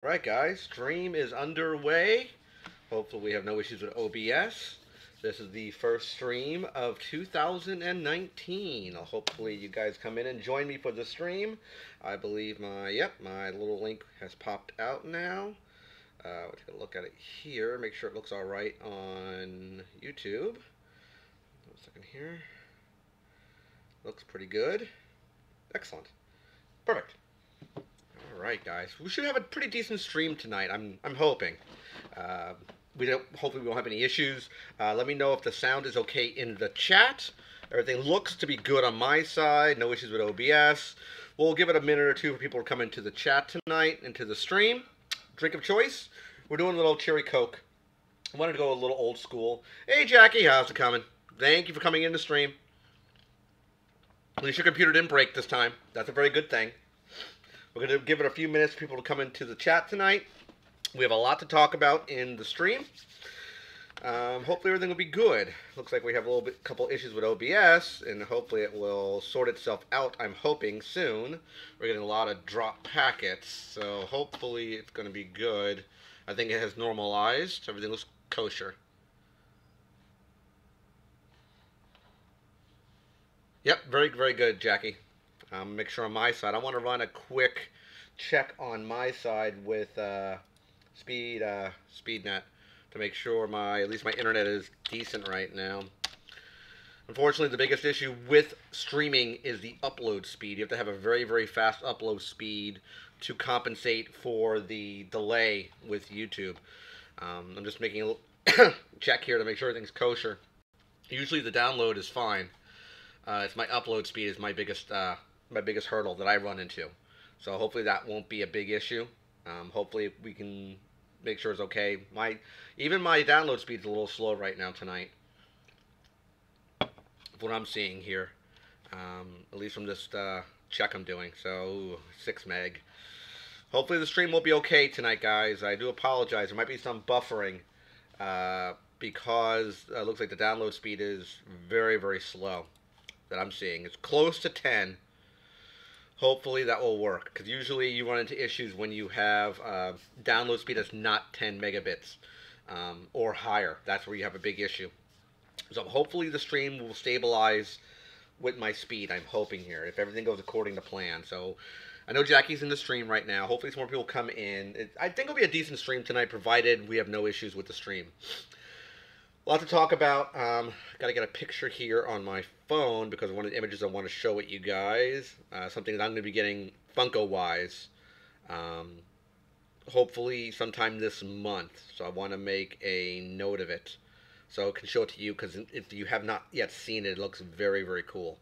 Alright guys, stream is underway. Hopefully we have no issues with OBS. This is the first stream of 2019. Hopefully you guys come in and join me for the stream. I believe my little link has popped out now. We'll take a look at it here, make sure it looks alright on YouTube. One second here. Looks pretty good. Excellent. Perfect. Alright guys, we should have a pretty decent stream tonight. I'm hoping. Hopefully we won't have any issues. Let me know if the sound is okay in the chat. Everything looks to be good on my side. No issues with OBS. We'll give it a minute or two for people to come into the chat tonight, into the stream. Drink of choice. We're doing a little cherry Coke. I wanted to go a little old school. Hey Jackie, how's it coming? Thank you for coming in the stream. At least your computer didn't break this time. That's a very good thing. We're going to give it a few minutes for people to come into the chat tonight. We have a lot to talk about in the stream. Hopefully everything will be good. Looks like we have a couple issues with OBS, and hopefully it will sort itself out, I'm hoping, soon. We're getting a lot of drop packets, so hopefully it's going to be good. I think it has normalized. Everything looks kosher. Yep, very, very good, Jackie. Make sure on my side. I want to run a quick check on my side with SpeedNet to make sure at least my internet is decent right now. Unfortunately, the biggest issue with streaming is the upload speed. You have to have a very, very fast upload speed to compensate for the delay with YouTube. I'm just making a little check here to make sure everything's kosher. Usually the download is fine. It's my upload speed is my biggest hurdle that I run into. So hopefully that won't be a big issue. Hopefully we can make sure it's okay. Even my download speed is a little slow right now tonight. What I'm seeing here, at least from this check I'm doing. So 6 meg. Hopefully the stream will be okay tonight, guys. I do apologize. There might be some buffering because it looks like the download speed is very, very slow that I'm seeing. It's close to 10. Hopefully that will work, because usually you run into issues when you have download speed that's not 10 megabits or higher. That's where you have a big issue. So hopefully the stream will stabilize with my speed, I'm hoping here, if everything goes according to plan. So I know Jackie's in the stream right now. Hopefully some more people come in. I think it'll be a decent stream tonight, provided we have no issues with the stream. A lot to talk about. Got to get a picture here on my phone because one of the images I want to show it you guys. Something that I'm going to be getting Funko-wise. Hopefully sometime this month. So I want to make a note of it. So I can show it to you, because if you have not yet seen it, it looks very, very cool.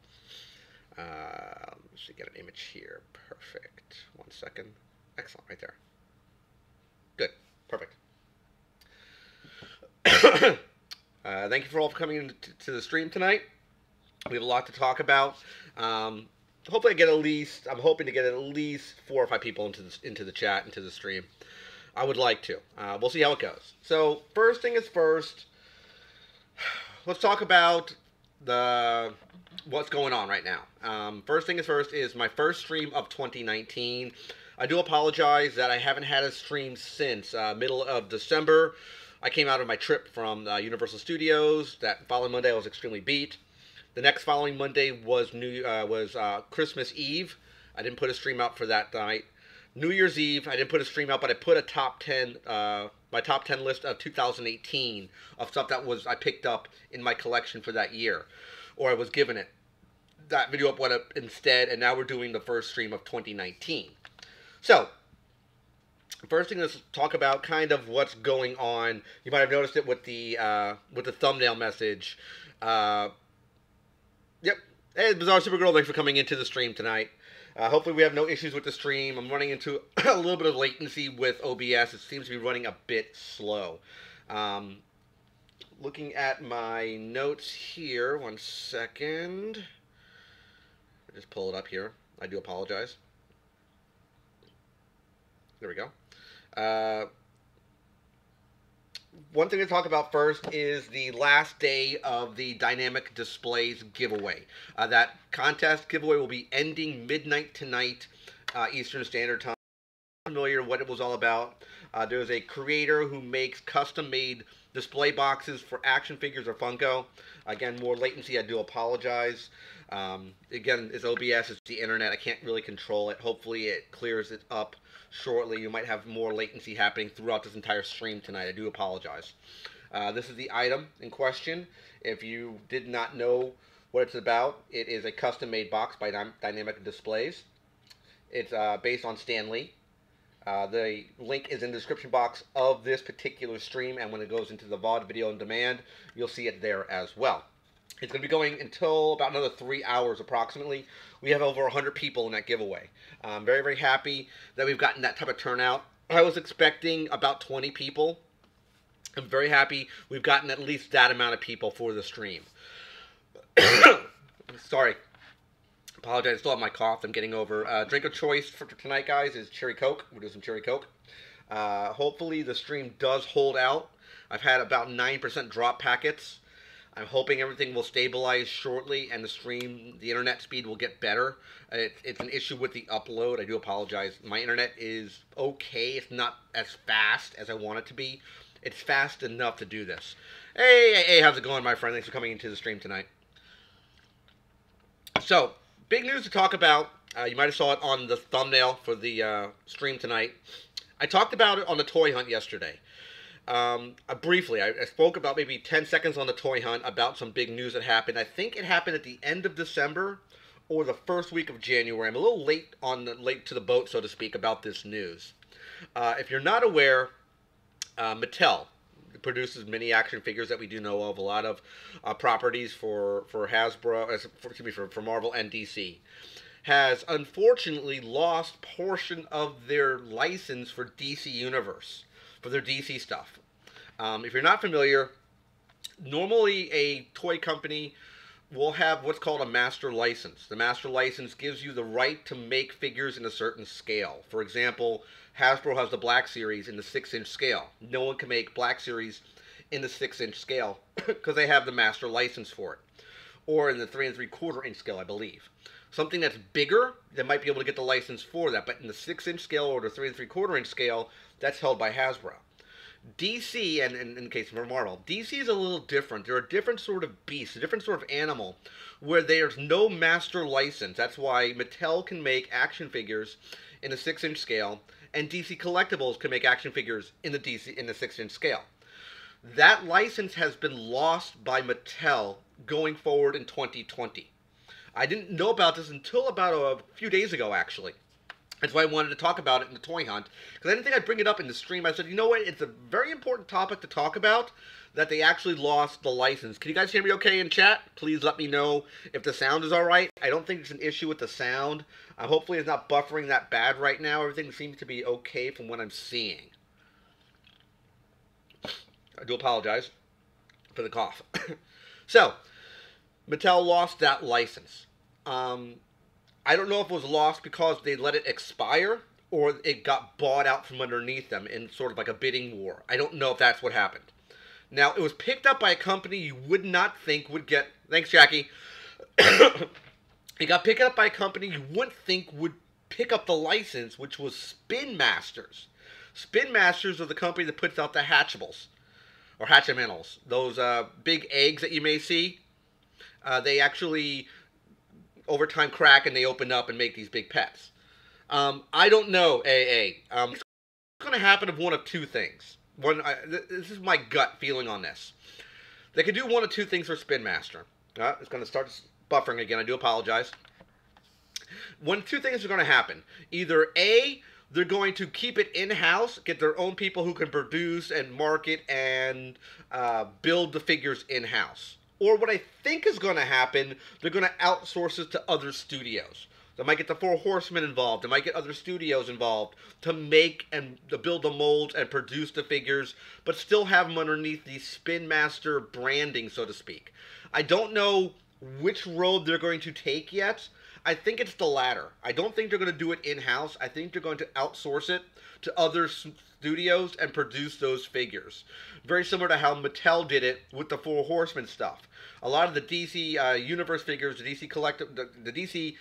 Let's see, get an image here. Perfect. 1 second. Excellent, right there. Good. Perfect. Thank you for all for coming into the stream tonight. We have a lot to talk about. Hopefully I'm hoping to get at least 4 or 5 people into the chat, into the stream. I would like to. We'll see how it goes. So first thing is first. Let's talk about what's going on right now. First thing is first is my first stream of 2019. I do apologize that I haven't had a stream since middle of December. I came out of my trip from Universal Studios. That following Monday I was extremely beat. The next following Monday was Christmas Eve. I didn't put a stream out for that night. New Year's Eve, I didn't put a stream out, but I put a top 10, my top 10 list of 2018 of stuff that I picked up in my collection for that year, or I was given it. That video up went up instead, and now we're doing the first stream of 2019. So, first thing, let's talk about kind of what's going on. You might have noticed it with the thumbnail message. Yep. Hey, Bizarre Supergirl, thanks for coming into the stream tonight. Hopefully we have no issues with the stream. I'm running into a little bit of latency with OBS. It seems to be running a bit slow. Looking at my notes here, 1 second. I'll just pull it up here. I do apologize. There we go. One thing to talk about first is the last day of the Dynamic Displays giveaway. That contest giveaway will be ending midnight tonight, Eastern Standard Time. familiar what it was all about, there's a creator who makes custom-made display boxes for action figures or Funko. Again, more latency, I do apologize. Again, it's OBS, it's the internet, I can't really control it. Hopefully it clears it up shortly. You might have more latency happening throughout this entire stream tonight. I do apologize. This is the item in question. If you did not know what it's about, it is a custom-made box by Dynamic Displays. It's based on Stan Lee. The link is in the description box of this particular stream, and when it goes into the VOD video on demand, you'll see it there as well. It's going to be going until about another 3 hours approximately. We have over 100 people in that giveaway. I'm very, very happy that we've gotten that type of turnout. I was expecting about 20 people. I'm very happy we've gotten at least that amount of people for the stream. Sorry. Apologize, I still have my cough. I'm getting over. Drink of choice for tonight, guys, is Cherry Coke. We'll do some Cherry Coke. Hopefully the stream does hold out. I've had about 9% drop packets. I'm hoping everything will stabilize shortly and the stream, the internet speed will get better. It's an issue with the upload. I do apologize. My internet is okay. It's not as fast as I want it to be. It's fast enough to do this. Hey, how's it going, my friend? Thanks for coming into the stream tonight. So, big news to talk about. You might have saw it on the thumbnail for the stream tonight. I talked about it on the toy hunt yesterday. Briefly, I spoke about maybe 10 seconds on the toy hunt about some big news that happened. I think it happened at the end of December or the first week of January. I'm a little late to the boat, so to speak, about this news. If you're not aware, Mattel produces many action figures that we do know of. A lot of properties for Hasbro, for Marvel and DC, has unfortunately lost portion of their license for DC Universe, for their DC stuff. If you're not familiar, normally a toy company will have what's called a master license. The master license gives you the right to make figures in a certain scale. For example, Hasbro has the Black Series in the 6-inch scale. No one can make Black Series in the 6-inch scale because they have the master license for it. Or in the 3 3/4 inch scale, I believe. Something that's bigger, they might be able to get the license for that. But in the 6-inch scale or the 3 3/4 inch scale, that's held by Hasbro. DC, and in the case of Marvel, DC is a little different. They're a different sort of beast, a different sort of animal, where there's no master license. That's why Mattel can make action figures in the 6-inch scale, and DC Collectibles can make action figures in the 6-inch scale. That license has been lost by Mattel going forward in 2020. I didn't know about this until about a few days ago, actually. That's why I wanted to talk about it in the toy hunt, because I didn't think I'd bring it up in the stream. I said, you know what, it's a very important topic to talk about, that they actually lost the license. Can you guys hear me okay in chat? Please let me know if the sound is alright. I don't think it's an issue with the sound. Hopefully it's not buffering that bad right now. Everything seems to be okay from what I'm seeing. I do apologize for the cough. So, Mattel lost that license. I don't know if it was lost because they let it expire or it got bought out from underneath them in sort of like a bidding war. I don't know if that's what happened. Now, it was picked up by a company you would not think would get... Thanks, Jackie. It got picked up by a company you wouldn't think would pick up the license, which was Spin Masters. Spin Masters are the company that puts out the Hatchables, or Hatchimals. Those big eggs that you may see, they actually... over time crack and they open up and make these big pets. I don't know, AA. It's going to happen of one of two things. This is my gut feeling on this. They could do one of two things for Spin Master. It's going to start buffering again. I do apologize. Two things are going to happen. Either A, they're going to keep it in-house, get their own people who can produce and market and build the figures in-house. Or what I think is going to happen, they're going to outsource it to other studios. They might get the Four Horsemen involved. They might get other studios involved to make and to build the molds and produce the figures, but still have them underneath the Spin Master branding, so to speak. I don't know which road they're going to take yet. I think it's the latter. I don't think they're going to do it in-house. I think they're going to outsource it to other studios and produce those figures. Very similar to how Mattel did it with the Four Horsemen stuff. A lot of the DC Universe figures, the DC collective, the DC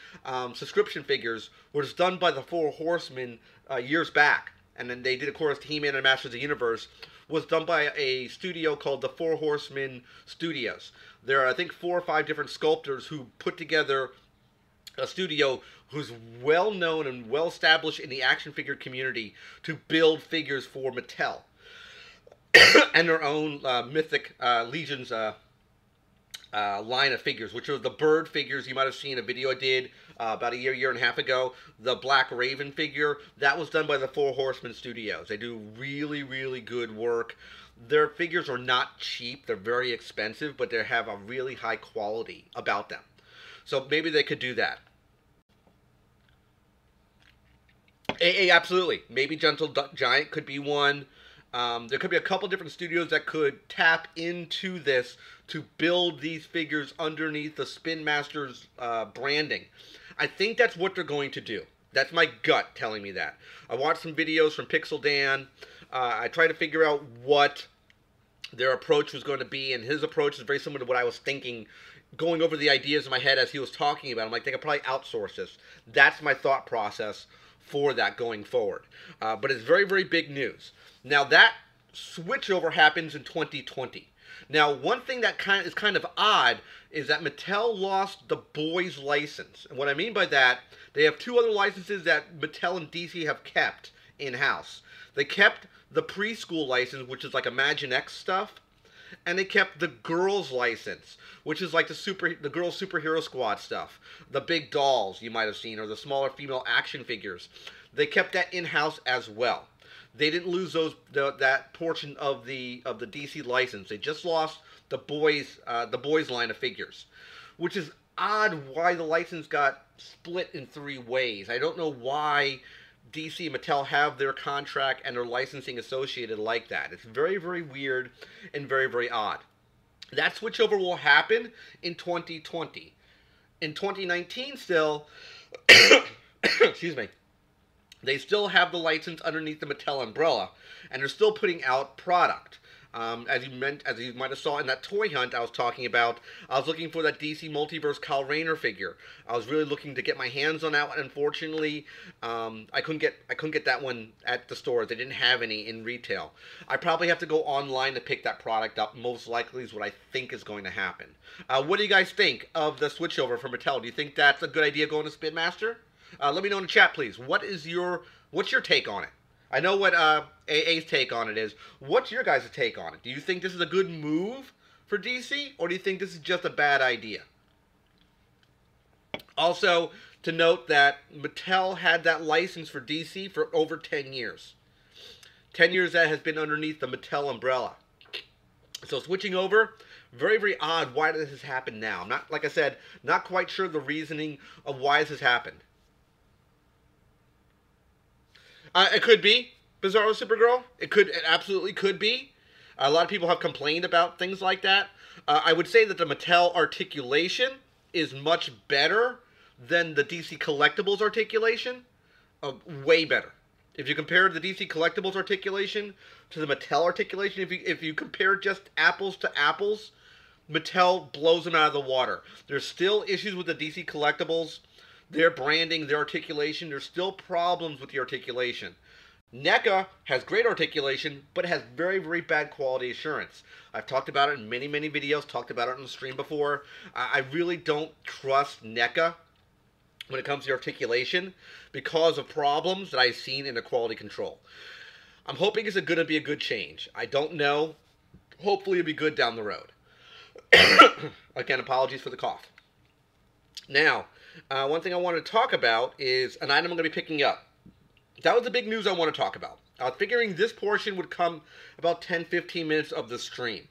subscription figures, was done by the Four Horsemen years back, and then they did, of course, He-Man and Masters of the Universe was done by a studio called the Four Horsemen Studios. There are, I think, 4 or 5 different sculptors who put together a studio who's well known and well established in the action figure community to build figures for Mattel and their own Mythic Legions line of figures, which are the bird figures. You might have seen a video I did about a year and a half ago. The Black Raven figure, that was done by the Four Horsemen Studios. They do really, really good work. Their figures are not cheap. They're very expensive, but they have a really high quality about them. So maybe they could do that. Absolutely. Maybe Gentle Giant could be one. There could be a couple different studios that could tap into this to build these figures underneath the Spin Masters branding. I think that's what they're going to do. That's my gut telling me that. I watched some videos from Pixel Dan. I tried to figure out what their approach was going to be, and his approach is very similar to what I was thinking, going over the ideas in my head as he was talking about it. I'm like, they could probably outsource this. That's my thought process for that going forward. But it's very, very big news. Now, that switchover happens in 2020. Now, one thing that is kind of odd is that Mattel lost the boys license. And what I mean by that, they have 2 other licenses that Mattel and DC have kept in-house. They kept the preschool license, which is like Imaginext stuff, and they kept the girls license, which is like the girls superhero squad stuff, the big dolls you might have seen, or the smaller female action figures. They kept that in-house as well. They didn't lose that portion of the DC license. They just lost the boys line of figures, which is odd. Why the license got split in 3 ways. I don't know why DC and Mattel have their contract and their licensing associated like that. It's very, very weird and very, very odd. That switchover will happen in 2020. In 2019 still, excuse me, they still have the license underneath the Mattel umbrella, and they're still putting out product. As you might have saw in that toy hunt I was talking about, I was looking for that DC Multiverse Kyle Rayner figure. I was really looking to get my hands on that one. Unfortunately, I couldn't get that one at the store. They didn't have any in retail. I probably have to go online to pick that product up. Most likely is what I think is going to happen. What do you guys think of the switchover for Mattel? Do you think that's a good idea going to Spin Master? Let me know in the chat, please. What's your take on it? I know what AA's take on it is. What's your guys' take on it? Do you think this is a good move for DC, or do you think this is just a bad idea? Also, to note that Mattel had that license for DC for over 10 years. 10 years that has been underneath the Mattel umbrella. So switching over, very, very odd why this has happened now. I'm not, like I said, not quite sure the reasoning of why this has happened. It could be Bizarro Supergirl. It absolutely could be. A lot of people have complained about things like that. I would say that the Mattel articulation is much better than the DC Collectibles articulation. Way better. If you compare the DC Collectibles articulation to the Mattel articulation, if you compare just apples to apples, Mattel blows them out of the water. There's still issues with the DC Collectibles. Their branding, their articulation, there's still problems with the articulation. NECA has great articulation, but has very, very bad quality assurance. I've talked about it in many, many videos, talked about it on the stream before. I really don't trust NECA when it comes to articulation because of problems that I've seen in the quality control. I'm hoping it's going to be a good change. I don't know. Hopefully it'll be good down the road. Again, apologies for the cough. Now, one thing I want to talk about is an item I'm going to be picking up. That was the big news I want to talk about. I was figuring this portion would come about 10-15 minutes of the stream.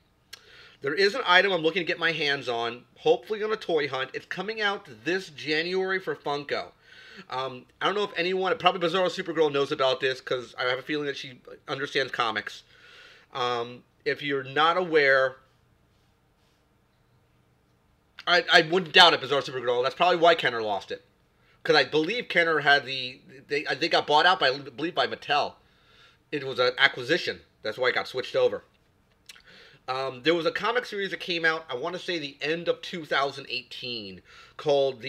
There is an item I'm looking to get my hands on, hopefully on a toy hunt. It's coming out this January for Funko. I don't know if anyone, probably Bizarro Supergirl knows about this because I have a feeling that she understands comics. If you're not aware, I wouldn't doubt it, Bizarro Supergirl. That's probably why Kenner lost it. because I believe Kenner had they got bought out by, I believe, by Mattel. It was an acquisition. That's why it got switched over. There was a comic series that came out, I want to say the end of 2018, called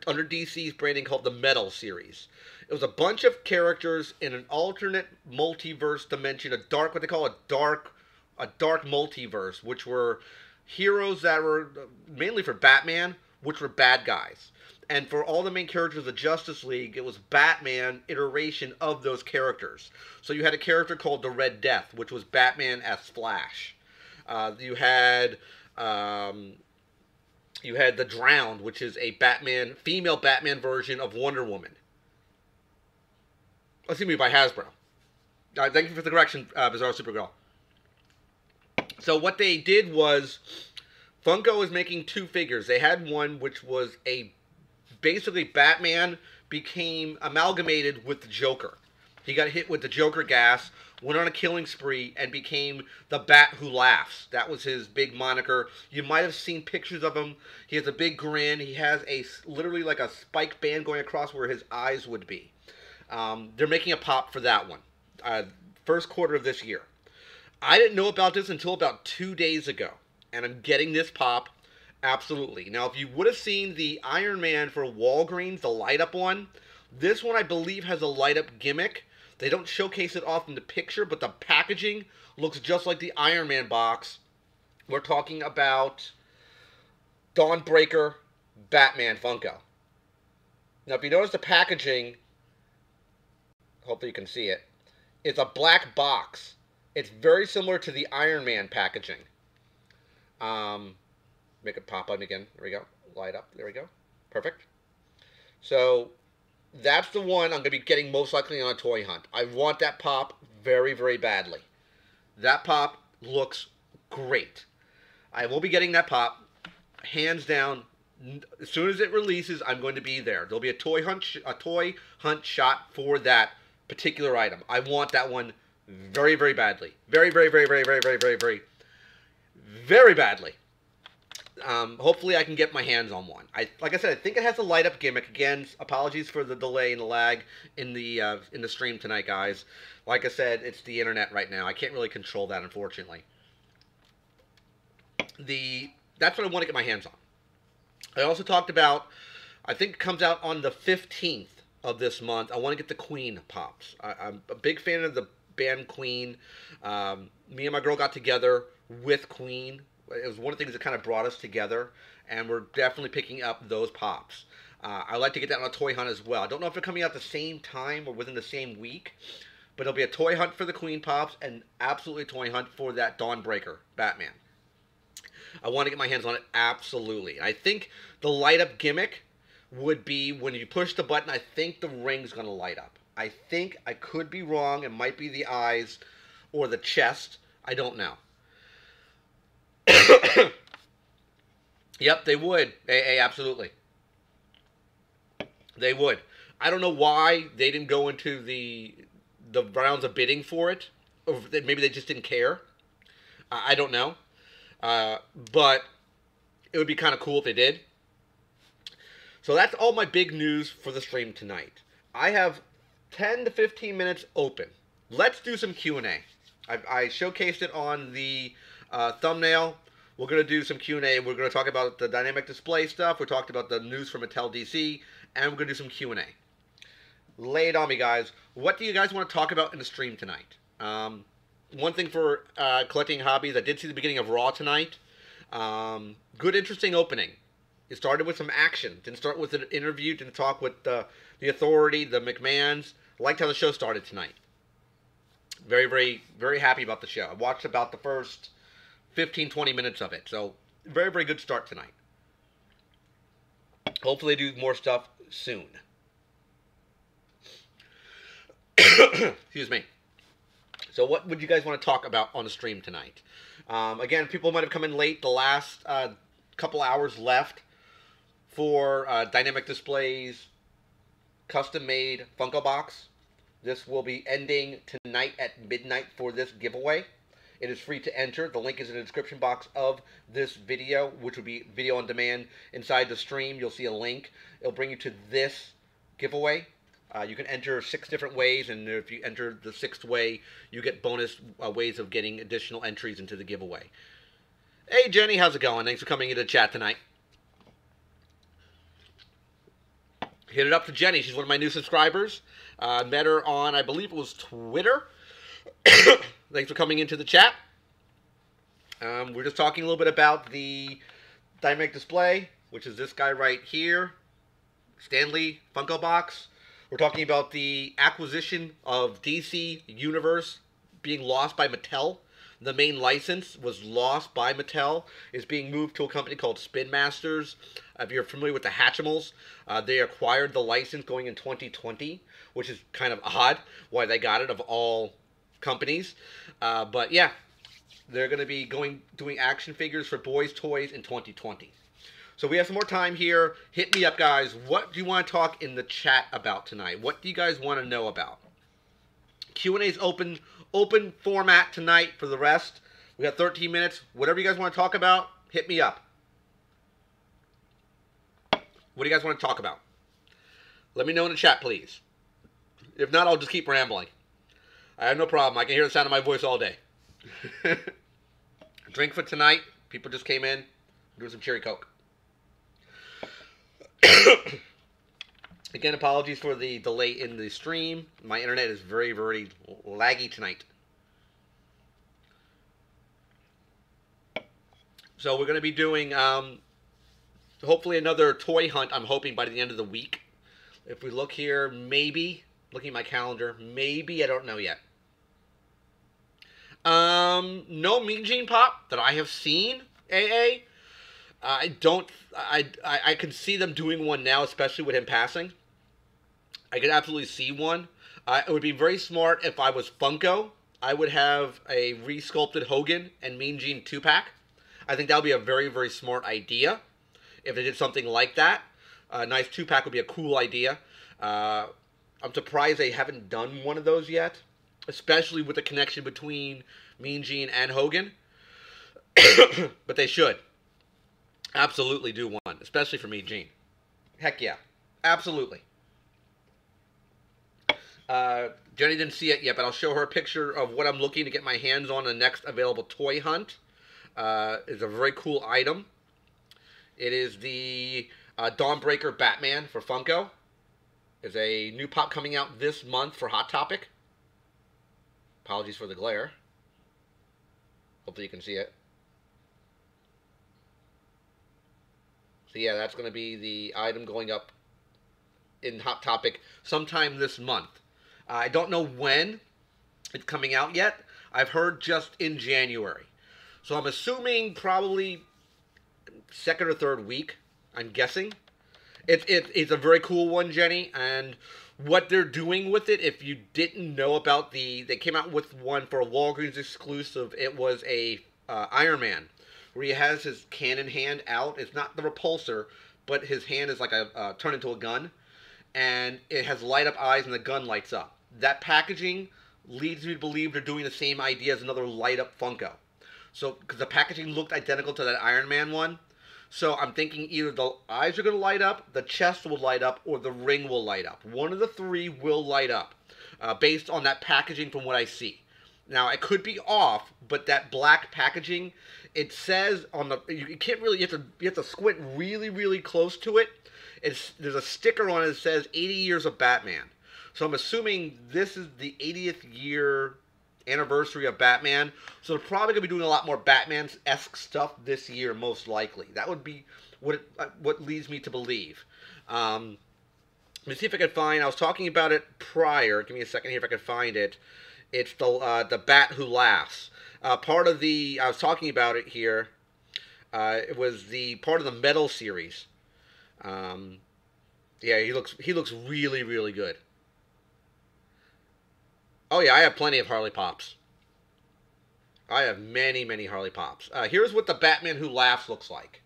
under DC's branding, called the Metal series. It was a bunch of characters in an alternate multiverse dimension, what they call a dark multiverse, which were heroes that were mainly for Batman, which were bad guys. And for all the main characters of the Justice League, it was Batman iteration of those characters. So you had a character called the Red Death, which was Batman as Flash. You had the Drowned, which is a female Batman version of Wonder Woman. Excuse me, by Hasbro. Thank you for the correction, Bizarre Supergirl. So what they did was, Funko is making two figures. They had one which was basically Batman became amalgamated with the Joker. He got hit with the Joker gas, went on a killing spree, and became the Bat Who Laughs. That was his big moniker. You might have seen pictures of him. He has a big grin. He has literally like a spike band going across where his eyes would be. They're making a pop for that one. First quarter of this year. I didn't know about this until about 2 days ago. And I'm getting this pop. Absolutely. Now, if you would have seen the Iron Man for Walgreens, the light-up one, this one I believe has a light-up gimmick. They don't showcase it off in the picture, but the packaging looks just like the Iron Man box. We're talking about Dawnbreaker Batman Funko. Now, if you notice the packaging, hopefully you can see it, it's a black box. It's very similar to the Iron Man packaging. Make it pop on again. There we go. Light up. There we go. Perfect. So that's the one I'm going to be getting most likely on a toy hunt. I want that pop very, very badly. That pop looks great. I will be getting that pop, hands down. As soon as it releases, I'm going to be there. There'll be a toy hunt shot for that particular item. I want that one very, very badly. Very, very, very, very, very, very, very, very, very badly. Hopefully I can get my hands on one. Like I said, I think it has a light up gimmick. Again, apologies for the delay and the lag in the stream tonight, guys. Like I said, it's the internet right now. I can't really control that, unfortunately. That's what I want to get my hands on. I also talked about, I think it comes out on the 15th of this month. I want to get the Queen pops. I'm a big fan of the band Queen. Me and my girl got together with Queen. It was one of the things that kind of brought us together, and we're definitely picking up those pops. I'd like to get that on a toy hunt as well. I don't know if they're coming out at the same time or within the same week, but it'll be a toy hunt for the Queen pops and absolutely a toy hunt for that Dawnbreaker Batman. I want to get my hands on it, absolutely. I think the light-up gimmick would be when you push the button, I think the ring's going to light up. I think, I could be wrong, it might be the eyes or the chest, I don't know. Yep, they would. Absolutely. They would. I don't know why they didn't go into the rounds of bidding for it. Or maybe they just didn't care. I don't know. But it would be kind of cool if they did. So that's all my big news for the stream tonight. I have 10 to 15 minutes open. Let's do some Q&A. I showcased it on the thumbnail. We're going to do some Q&A. We're going to talk about the dynamic display stuff. We talked about the news from Mattel DC. And we're going to do some Q&A. Lay it on me, guys. What do you guys want to talk about in the stream tonight? One thing for collecting hobbies, I did see the beginning of Raw tonight. Good, interesting opening. It started with some action. Didn't start with an interview. Didn't talk with the Authority, the McMahons. Liked how the show started tonight. Very, very, very happy about the show. I watched about the first 15, 20 minutes of it. So, very, very good start tonight. Hopefully they do more stuff soon. Excuse me. So what would you guys want to talk about on the stream tonight? Again, people might have come in late. The last couple hours left for Dynamic Displays custom-made Funko Box. This will be ending tonight at midnight for this giveaway. It is free to enter. The link is in the description box of this video, which will be video on demand. Inside the stream, you'll see a link. It'll bring you to this giveaway. You can enter 6 different ways, and if you enter the 6th way, you get bonus ways of getting additional entries into the giveaway. Hey, Jenny, how's it going? Thanks for coming into the chat tonight. Hit it up to Jenny. She's one of my new subscribers. Met her on, I believe it was Twitter. Thanks for coming into the chat. We're just talking a little bit about the dynamic display, which is this guy right here, Stanley Funko Box. We're talking about the acquisition of DC Universe being lost by Mattel. The main license was lost by Mattel. It's being moved to a company called Spin Masters. If you're familiar with the Hatchimals, they acquired the license going in 2020, which is kind of odd why they got it of all companies. But yeah, they're going to be doing action figures for Boys Toys in 2020. So we have some more time here. Hit me up, guys. What do you want to talk in the chat about tonight? What do you guys want to know about? Q&A's open format tonight for the rest. We got 13 minutes. Whatever you guys want to talk about, hit me up. What do you guys want to talk about? Let me know in the chat, please. If not, I'll just keep rambling. I have no problem. I can hear the sound of my voice all day. Drink for tonight. People just came in. Doing some cherry Coke. Again, apologies for the delay in the stream. My internet is very, very laggy tonight. So we're going to be doing, hopefully another toy hunt, I'm hoping, by the end of the week. If we look here, maybe, looking at my calendar, maybe, I don't know yet. No Mean Gene Pop that I have seen, AA. I can see them doing one now, especially with him passing. I could absolutely see one. It would be very smart if I was Funko. I would have a re-sculpted Hogan and Mean Gene 2-pack. I think that would be a very, very smart idea if they did something like that. A nice 2-pack would be a cool idea. I'm surprised they haven't done one of those yet, especially with the connection between Mean Gene and Hogan. But they should absolutely do one, especially for Mean Gene. Heck yeah, absolutely. Jenny didn't see it yet, but I'll show her a picture of what I'm looking to get my hands on the next available toy hunt. It's a very cool item. It is the Dawnbreaker Batman for Funko. There's a new pop coming out this month for Hot Topic. Apologies for the glare. Hopefully you can see it. So yeah, that's going to be the item going up in Hot Topic sometime this month. I don't know when it's coming out yet. I've heard just in January. So I'm assuming probably second or third week, I'm guessing. It's a very cool one, Jenny, and what they're doing with it, if you didn't know about they came out with one for a Walgreens exclusive. It was a Iron Man, where he has his cannon hand out. It's not the repulsor, but his hand is like turned into a gun, and it has light up eyes and the gun lights up. That packaging leads me to believe they're doing the same idea as another light up Funko. So, because the packaging looked identical to that Iron Man one. So, I'm thinking either the eyes are going to light up, the chest will light up, or the ring will light up. One of the three will light up, based on that packaging from what I see. Now, it could be off, but that black packaging, it says on the, you can't really, you have to squint really, really close to it. There's a sticker on it that says 80 years of Batman. So, I'm assuming this is the 80th year anniversary of Batman, so they're probably going to be doing a lot more Batman-esque stuff this year, most likely. That would be what leads me to believe. Let me see if I can find, I was talking about it prior, give me a second here if I can find it. It's the Bat Who Laughs. Part of the, I was talking about it here, it was the part of the Metal series. Yeah, he looks really, really good. Oh yeah, I have plenty of Harley Pops. I have many, many Harley Pops. Here's what the Batman Who Laughs looks like.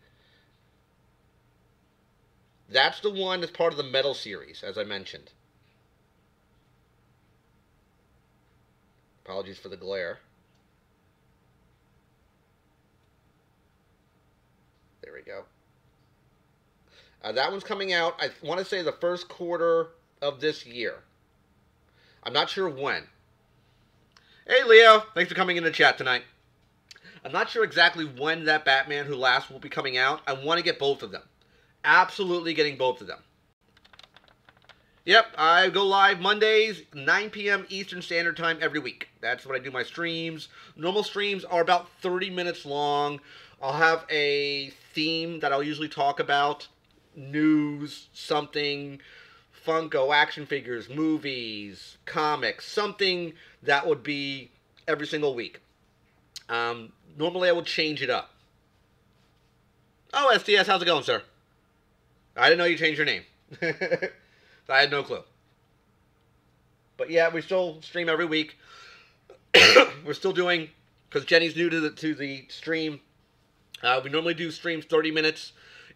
That's the one that's part of the Metal series, as I mentioned. Apologies for the glare. There we go. That one's coming out, I want to say the first quarter of this year. I'm not sure when. Hey, Leo. Thanks for coming in the chat tonight. I'm not sure exactly when that Batman Who Laughs will be coming out. I want to get both of them. Absolutely getting both of them. Yep, I go live Mondays, 9 p.m. Eastern Standard Time every week. That's when I do my streams. Normal streams are about 30 minutes long. I'll have a theme that I'll usually talk about. News, something, Funko, action figures, movies, comics, something that would be every single week. Normally I would change it up. Oh, STS, how's it going, sir? I didn't know you changed your name. I had no clue. But yeah, we still stream every week. We're still doing, because Jenny's new to the stream, we normally do streams 30 minutes.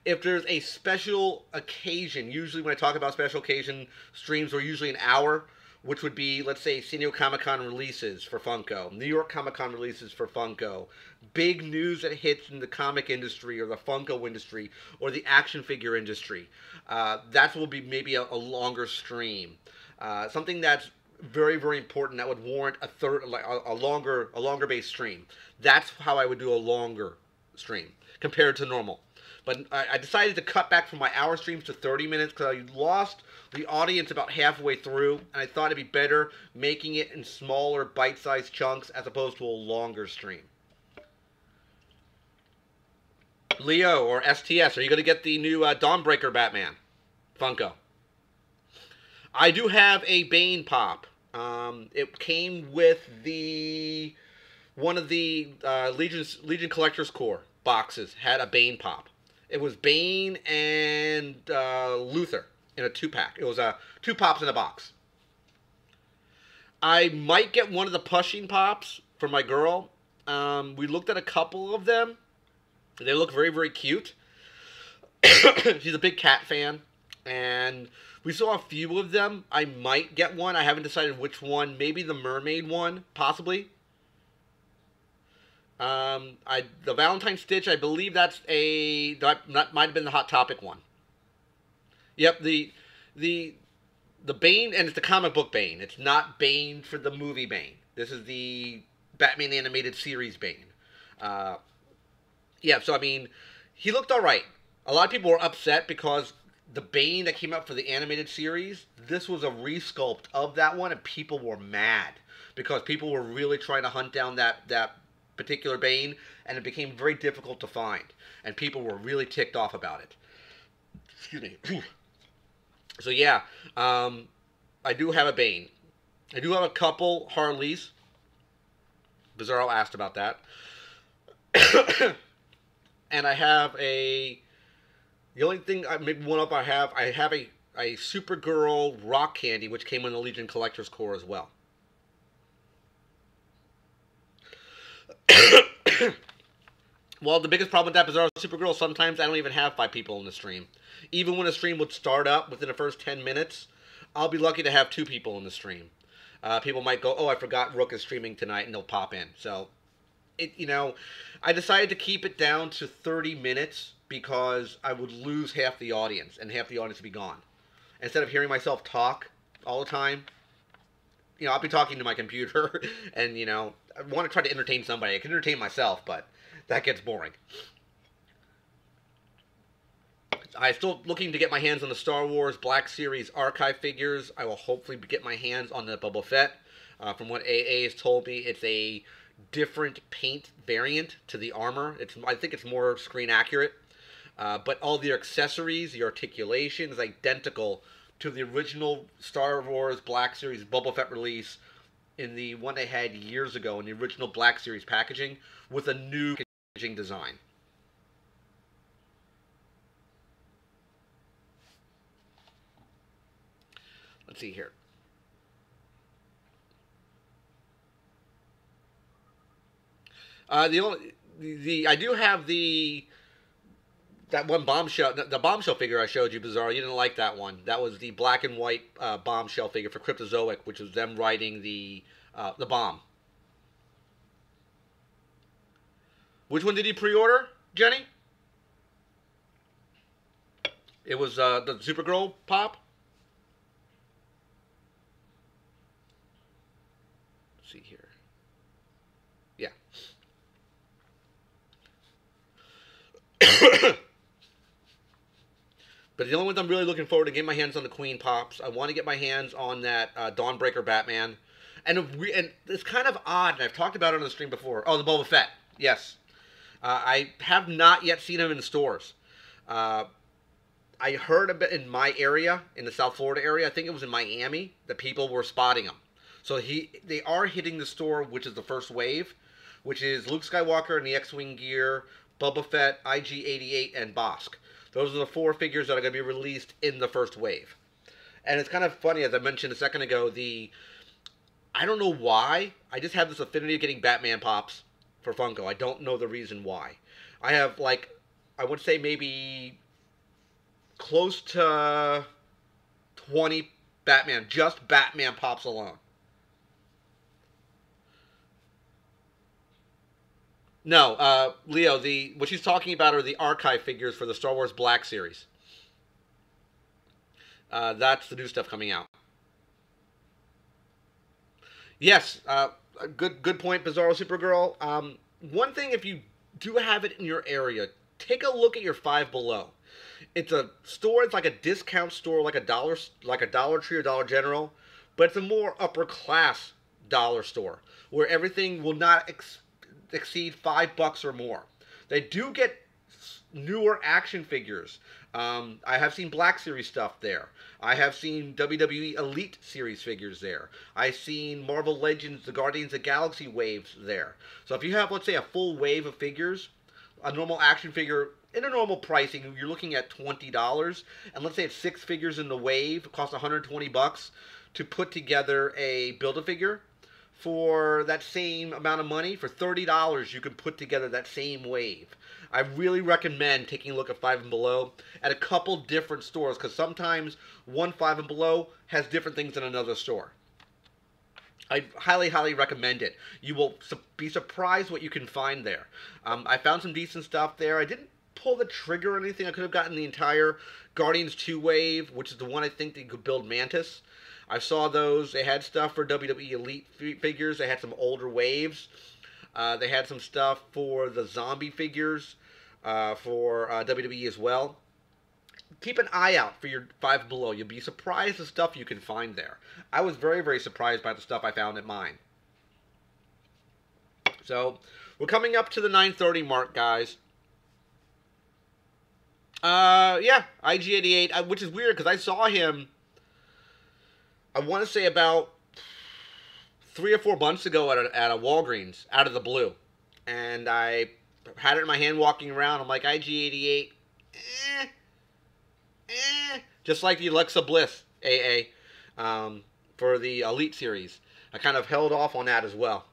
If there's a special occasion, usually when I talk about special occasion, streams are usually an hour, which would be, let's say, San Diego Comic-Con releases for Funko, New York Comic-Con releases for Funko, big news that hits in the comic industry or the Funko industry or the action figure industry. That will be maybe a longer stream. Something that's very, very important that would warrant a longer based stream. That's how I would do a longer stream compared to normal. But I decided to cut back from my hour streams to 30 minutes because I lost the audience about halfway through, and I thought it'd be better making it in smaller, bite-sized chunks as opposed to a longer stream. Leo or STS, are you going to get the new Dawnbreaker Batman Funko? I do have a Bane pop. It came with one of the Legion Collector's Core boxes had a Bane pop. It was Bane and Luthor in a 2-pack. It was 2 pops in a box. I might get one of the plushing pops for my girl. We looked at a couple of them. They look very, very cute. She's a big cat fan. And we saw a few of them. I might get one. I haven't decided which one. Maybe the mermaid one, possibly. The Valentine Stitch, I believe that might have been the Hot Topic one. Yep, the Bane, and it's the comic book Bane. It's not Bane for the movie Bane. This is the Batman animated series Bane. Yeah, so I mean, he looked alright. A lot of people were upset because the Bane that came out for the animated series, this was a resculpt of that one, and people were mad because people were really trying to hunt down that particular Bane, and it became very difficult to find, and people were really ticked off about it. Excuse me. So yeah, I do have a Bane. I do have a couple Harleys. Bizarro asked about that. And I have the only thing, maybe one up I have a Supergirl rock candy, which came in the Legion Collector's Core as well. Well, the biggest problem with that Bizarro Supergirl, sometimes I don't even have 5 people in the stream. Even when a stream would start up within the first 10 minutes, I'll be lucky to have 2 people in the stream. People might go, oh, I forgot Rook is streaming tonight, and they'll pop in. So, I decided to keep it down to 30 minutes because I would lose half the audience, and half the audience would be gone. Instead of hearing myself talk all the time, I'll be talking to my computer, and, I want to try to entertain somebody. I can entertain myself, but that gets boring. I'm still looking to get my hands on the Star Wars Black Series archive figures. I will hopefully get my hands on the Boba Fett. From what AA has told me, it's a different paint variant to the armor. I think it's more screen accurate. But all the accessories, the articulation is identical to the original Star Wars Black Series Boba Fett release in the one they had years ago in the original Black Series packaging with a new packaging design. Let's see here. I do have that one bombshell, the bombshell figure I showed you, Bizarro. You didn't like that one. That was the black and white bombshell figure for Cryptozoic, which was them riding the bomb. Which one did you pre-order, Jenny? It was the Supergirl pop. Let's see here. Yeah. But the only ones I'm really looking forward to getting my hands on the Queen Pops. I want to get my hands on that Dawnbreaker Batman. And it's kind of odd, and I've talked about it on the stream before. Oh, the Boba Fett. Yes. I have not yet seen him in stores. I heard a bit in my area, in the South Florida area, I think it was in Miami, that people were spotting him. So they are hitting the store, which is the first wave, which is Luke Skywalker in the X-Wing gear, Boba Fett, IG-88, and Bosk. Those are the 4 figures that are going to be released in the first wave. And it's kind of funny, as I mentioned a second ago, I don't know why, I just have this affinity of getting Batman Pops for Funko. I don't know the reason why. I have, like, I would say maybe close to 20 just Batman Pops alone. No, Leo, what she's talking about are the archive figures for the Star Wars Black Series. That's the new stuff coming out. Yes, good point, Bizarro Supergirl. One thing, if you do have it in your area, take a look at your Five Below. It's a store. It's like a discount store, like a Dollar Tree or Dollar General, but it's a more upper class dollar store where everything will not exceed $5 or more. They do get newer action figures. I have seen Black Series stuff there. I have seen WWE Elite Series figures there. I've seen Marvel Legends, the Guardians of the Galaxy waves there. So if you have, let's say, a full wave of figures, a normal action figure, in a normal pricing, you're looking at $20. And let's say it's 6 figures in the wave, it costs $120 to put together a Build-A-Figure. For that same amount of money, for $30, you can put together that same wave. I really recommend taking a look at Five and Below at a couple different stores, because sometimes one Five and Below has different things than another store. I highly, highly recommend it. You will be surprised what you can find there. I found some decent stuff there. I didn't pull the trigger or anything. I could have gotten the entire Guardians 2 wave, which is the one I think that you could build Mantis. I saw those. They had stuff for WWE Elite figures. They had some older waves. They had some stuff for the zombie figures for WWE as well. Keep an eye out for your Five Below. You'll be surprised the stuff you can find there. I was very, very surprised by the stuff I found at mine. So, we're coming up to the 9:30 mark, guys. Yeah, IG-88, which is weird because I saw him, I want to say about 3 or 4 months ago at a Walgreens, out of the blue. And I had it in my hand walking around. I'm like, IG-88, just like the Alexa Bliss AA for the Elite Series. I kind of held off on that as well.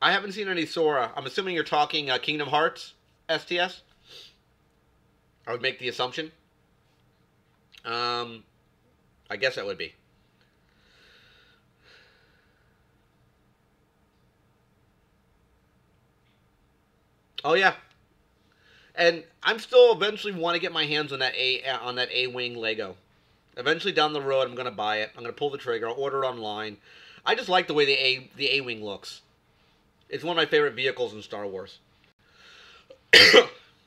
I haven't seen any Sora. I'm assuming you're talking Kingdom Hearts STS. I would make the assumption. I guess that would be. Oh yeah. And I'm still eventually want to get my hands on that A-Wing Lego. Eventually down the road, I'm gonna buy it. I'm gonna pull the trigger. I'll order it online. I just like the way the A-Wing looks. It's one of my favorite vehicles in Star Wars.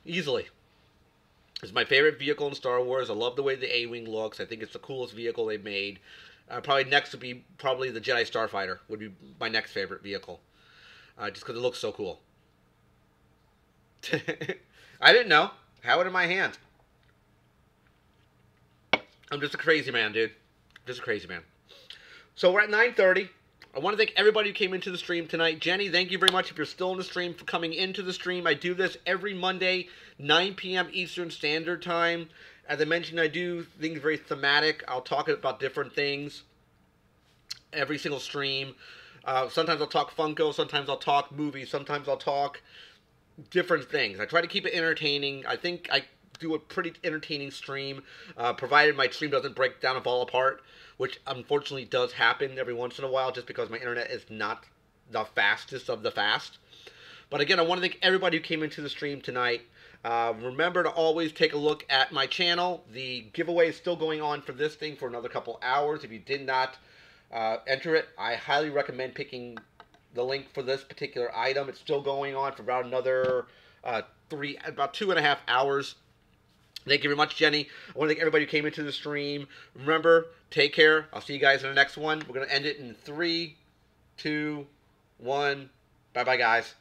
Easily. It's my favorite vehicle in Star Wars. I love the way the A-Wing looks. I think it's the coolest vehicle they've made. Probably next would be the Jedi Starfighter. Would be my next favorite vehicle. Just because it looks so cool. I didn't know. Have it in my hand. I'm just a crazy man, dude. Just a crazy man. So we're at 9:30. I want to thank everybody who came into the stream tonight. Jenny, thank you very much if you're still in the stream for coming into the stream. I do this every Monday, 9 p.m. Eastern Standard Time. As I mentioned, I do things very thematic. I'll talk about different things every single stream. Sometimes I'll talk Funko. Sometimes I'll talk movies. Sometimes I'll talk different things. I try to keep it entertaining. I think I do a pretty entertaining stream, provided my stream doesn't break down and fall apart, which unfortunately does happen every once in a while just because my internet is not the fastest of the fast. But again, I want to thank everybody who came into the stream tonight. Remember to always take a look at my channel. The giveaway is still going on for this thing for another couple hours. If you did not enter it, I highly recommend picking the link for this particular item. It's still going on for about another about 2.5 hours. Thank you very much, Jenny. I want to thank everybody who came into the stream. Remember, take care. I'll see you guys in the next one. We're going to end it in 3, 2, 1. Bye-bye, guys.